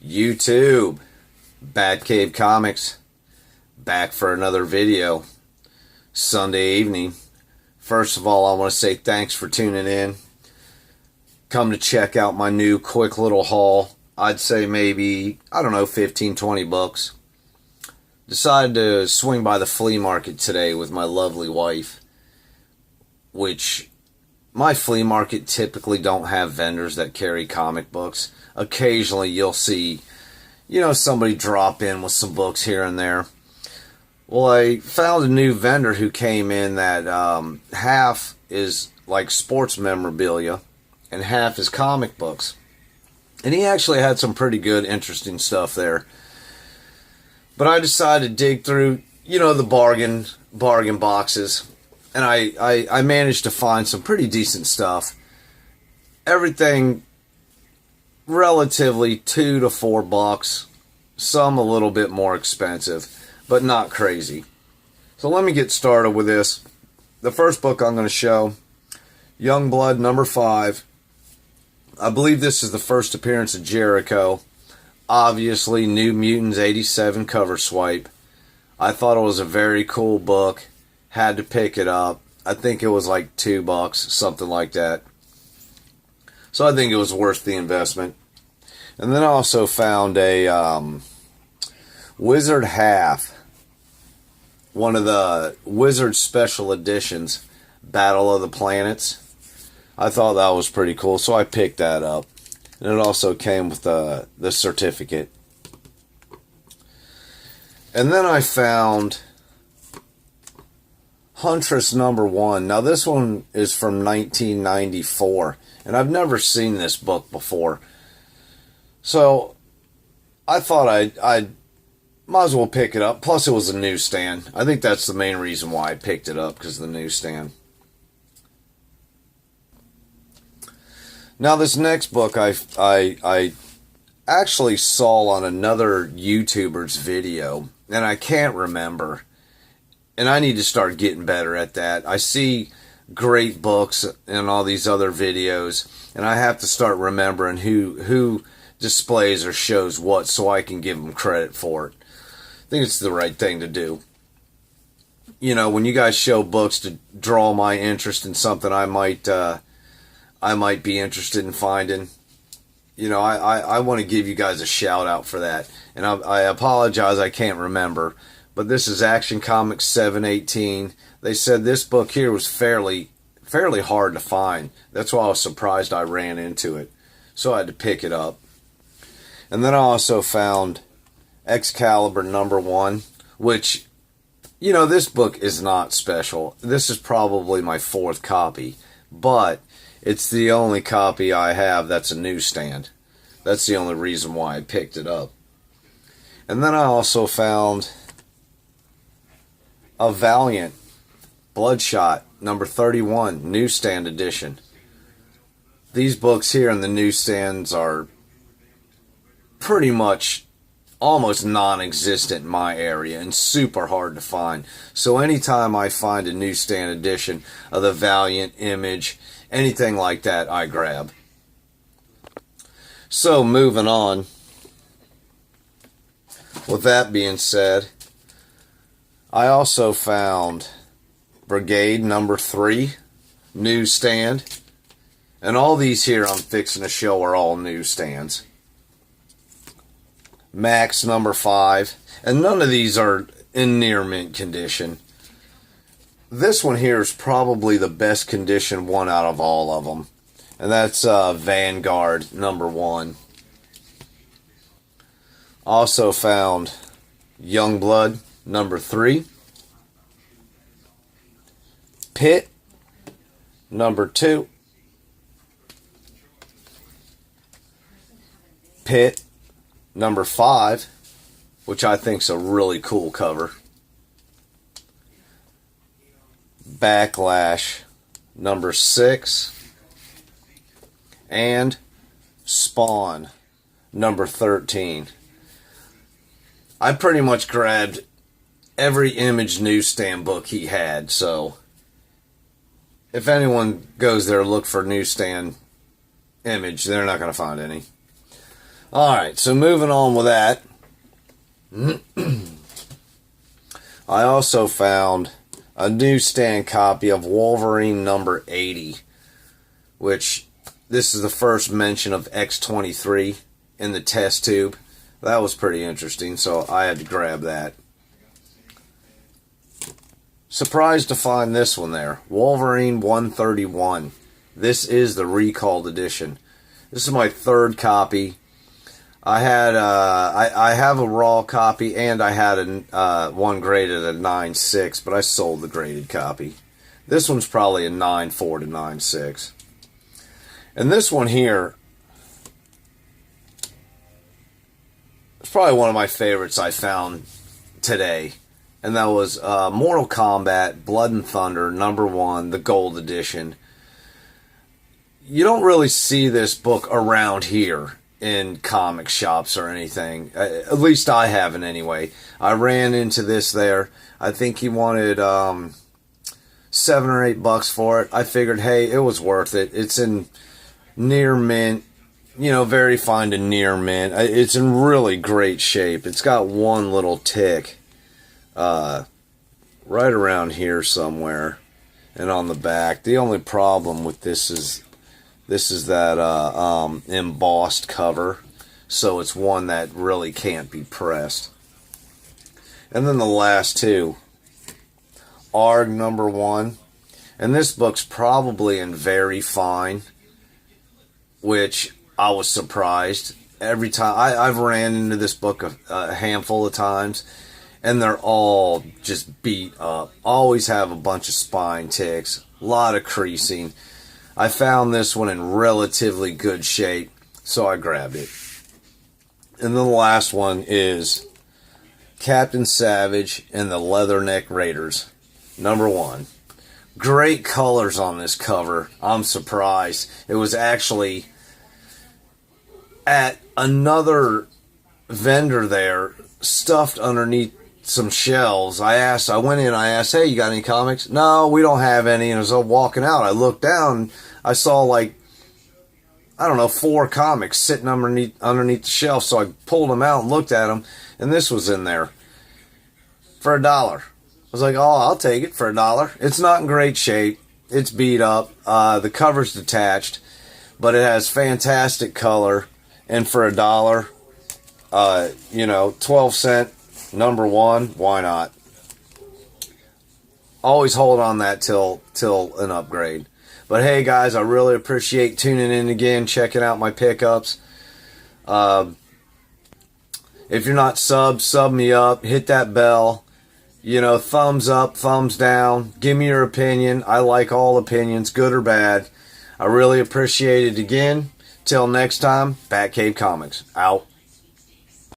YouTube, Batcave Comics, back for another video. Sunday evening. First of all, I want to say thanks for tuning in. Come to check out my new quick little haul. I'd say maybe, 15, 20 bucks. Decided to swing by the flea market today with my lovely wife, which my flea market typically don't have vendors that carry comic books. Occasionally you'll see, somebody drop in with some books here and there. Well, I found a new vendor who came in that half is like sports memorabilia and half is comic books. And he actually had some pretty good, interesting stuff there. But I decided to dig through, the bargain boxes. And I managed to find some pretty decent stuff. Everything relatively $2 to $4. Some a little bit more expensive, but not crazy. So let me get started with this. The first book I'm going to show, Youngblood number 5. I believe this is the first appearance of Jericho. Obviously, New Mutants 87 cover swipe. I thought it was a very cool book. Had to pick it up. I think it was like $2, something like that. So I think it was worth the investment. And then I also found a Wizard Half. One of the Wizard special editions, Battle of the Planets. I thought that was pretty cool, so I picked that up. And it also came with the certificate. And then I found Huntress number 1. Now this one is from 1994. And I've never seen this book before. So I thought I'd might as well pick it up. Plus it was a newsstand. I think that's the main reason why I picked it up, because of the newsstand. Now this next book I actually saw on another YouTuber's video, and I can't remember. And I need to start getting better at that. I see great books in all these other videos, and I have to start remembering who displays or shows what so I can give them credit for it. I think it's the right thing to do. When you guys show books to draw my interest in something I might be interested in finding, I want to give you guys a shout out for that. And I apologize, I can't remember. But this is Action Comics 718. They said this book here was fairly hard to find. That's why I was surprised I ran into it. So I had to pick it up. And then I also found Excalibur number 1, which, this book is not special. This is probably my 4th copy. But it's the only copy I have that's a newsstand. That's the only reason why I picked it up. And then I also found a Valiant Bloodshot number 31 newsstand edition. These books here in the newsstands are pretty much almost non-existent in my area and super hard to find. So anytime I find a newsstand edition of the Valiant, Image, anything like that, I grab. So moving on. With that being said, I also found Brigade number 3 newsstand. And all these here I'm fixing to show are all newsstands. Max number 5. And none of these are in near mint condition. This one here is probably the best condition one out of all of them. And that's Vanguard number 1. Also found Youngblood number 3. Pit number 2. Pit number 5, which I think is a really cool cover. Backlash number 6. And Spawn number 13. I pretty much grabbed every Image newsstand book he had, so if anyone goes there look for newsstand Image, they're not going to find any. Alright, so moving on with that. I also found a newsstand copy of Wolverine number 80, which this is the first mention of X-23 in the test tube. That was pretty interesting, so I had to grab that. Surprised to find this one there. Wolverine 131. This is the recalled edition. This is my third copy. I had I have a raw copy, and I had a one graded at 9.6, but I sold the graded copy. This one's probably a 9.4 to 9.6. And this one here, it's probably one of my favorites I found today. And that was Mortal Kombat Blood and Thunder number 1, the gold edition. You don't really see this book around here in comic shops or anything. At least I haven't anyway. I ran into this there. I think he wanted $7 or $8 for it. I figured, hey, it was worth it. It's in near mint, you know, very fine to near mint. It's in really great shape. It's got one little tick right around here somewhere and on the back. The only problem with this is that embossed cover, so it's one that really can't be pressed. And then the last two, ARG number 1, and this book's probably in very fine, which I was surprised. Every time I've ran into this book a handful of times, and they're all just beat up. Always have a bunch of spine ticks, a lot of creasing. I found this one in relatively good shape, so I grabbed it. And then the last one is Captain Savage and the Leatherneck Raiders, number 1. Great colors on this cover. I'm surprised. It was actually at another vendor there, stuffed underneath some shelves. I went in, I asked, hey, you got any comics? No, we don't have any. And as I was walking out, I looked down, I saw like, I don't know, 4 comics sitting underneath the shelf. So I pulled them out and looked at them, and this was in there for $1. I was like, oh, I'll take it for $1. It's not in great shape. It's beat up. The cover's detached, but it has fantastic color. And for $1, you know, 12-cent number 1, why not? Always hold on that till an upgrade. But hey guys, I really appreciate tuning in again, checking out my pickups. If you're not sub me up, hit that bell. You know, thumbs up, thumbs down. Give me your opinion. I like all opinions, good or bad. I really appreciate it again. Till next time, Batcave Comics, out.